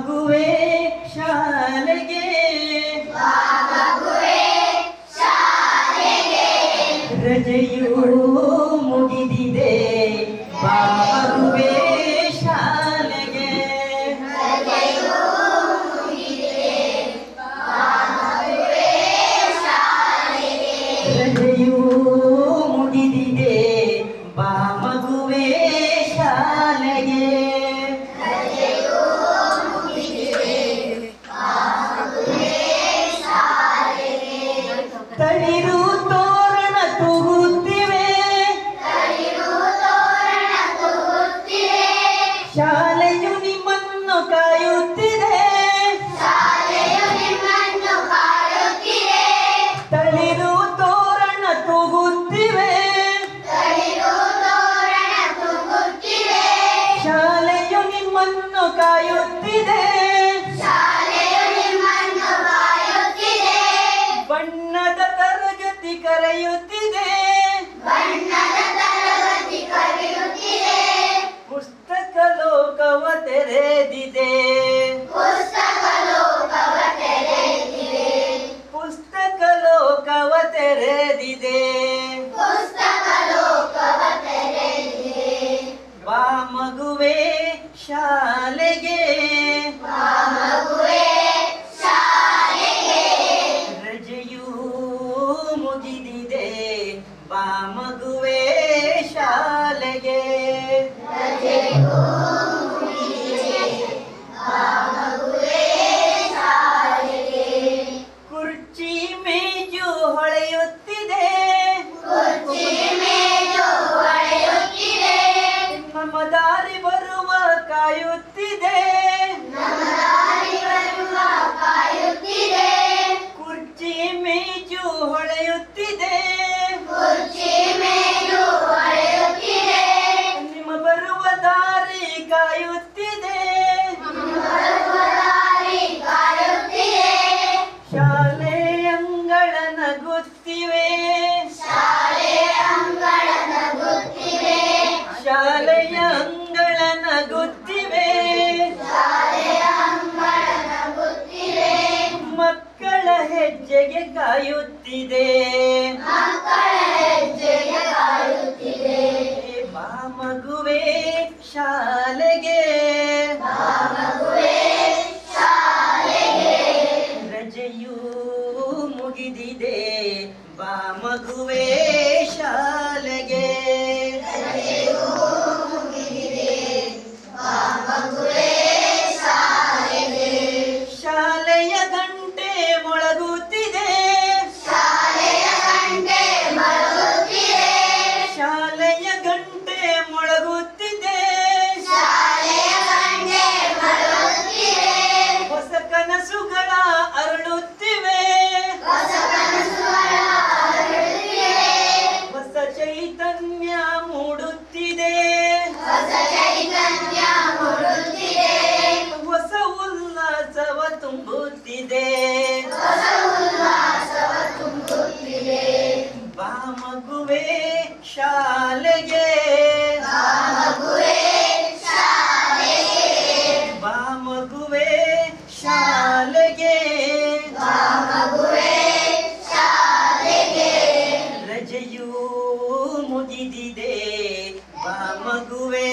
ಮಗುವೆ ಶಾಲೆಗೆ ರಜೆಯೂ ಮುಗಿದಿದೆ ಬಾ ಮಗುವೆ ಶಾಲೆಗೆ ರಜೆಯೂ ಮುಗಿದಿದೆ ಬಾ ಮಗುವೆ ಶಾಲೆಗೆ ತಳಿರು ತೋರಣ ತೂಗುತ್ತಿವೆ ಶಾಲೆಯು ನಿಮ್ಮನ್ನು ಕಾಯುತ್ತಿದೆ ತಳಿರು ತೋರಣ ತೂಗುತ್ತಿವೆ ಶಾಲೆಯು ನಿಮ್ಮನ್ನು ಕಾಯುತ್ತಿದೆ ಬಣ್ಣದ ತರಗತಿ ಕರೆಯುತ್ತಿದೆ ಪುಸ್ತಕ ಲೋಕವ ತೆರೆದಿದೆ ಪುಸ್ತಕ ಲೋಕವ ತೆರೆದಿದೆ ಬಾ ಮಗುವೆ ಶಾಲೆಗೆ ರಜೆಯೂ ಮುಗಿದಿದೆ ಬಾ ಮಗುವೆ ಶಾಲೆಗೆ ಕುರ್ಚಿ ಮೇಜು ಹೊಳೆಯುತ್ತಿದೆ ನಮ್ಮ ದಾರಿ ಬರುವ ಕಾಯುತ್ತಿದೆ ಕುರ್ಚಿ ಮೇಜು ಹೊಳೆಯುತ್ತಿದೆ ನಿಮ್ಮ ಬರುವ ದಾರಿ ಕಾಯುತ್ತಿದೆ ಶಾಲೆ ಅಂಗಳ ನಗುತ್ತಿವೆ ಶಾಲೆಯ ಅಂಗಳ ನಗುತ್ತಿವೆ ಮಕ್ಕಳ ಹೆಜ್ಜೆಗೆ ಕಾಯುತ್ತಿದೆ ಬಾ ಮಗುವೆ ಶಾಲೆಗೆ ರಜೆಯೂ ಮುಗಿದಿದೆ ಬಾ ಮಗುವೆ ಶಾಲೆಗೆ ಶಾಲೆಯ ಗಂಟೆ ಮೊಳಗುತ್ತಿದೆ ಶಾಲೆಯ ಗಂಟೆ ಮೊಳಗುತ್ತಿದೆ ಹೊಸ ಕನಸುಗಳ ಅರಳುತ್ತಿವೆ ಹೊಸ ಚೈತನ್ಯ ಮೂಡುತ್ತಿದೆ ಹೊಸ ಉಲ್ಲಾಸವ ತುಂಬುತ್ತಿದೆ ಬಾ ಮಗುವೆ ಶಾಲೆಗೆ ಬಾ ಮಗುವೆ ಶಾಲೆಗೆ ರಜೆಯೂ ಮುಗಿದಿದೆ ಬಾ ಮಗುವೆ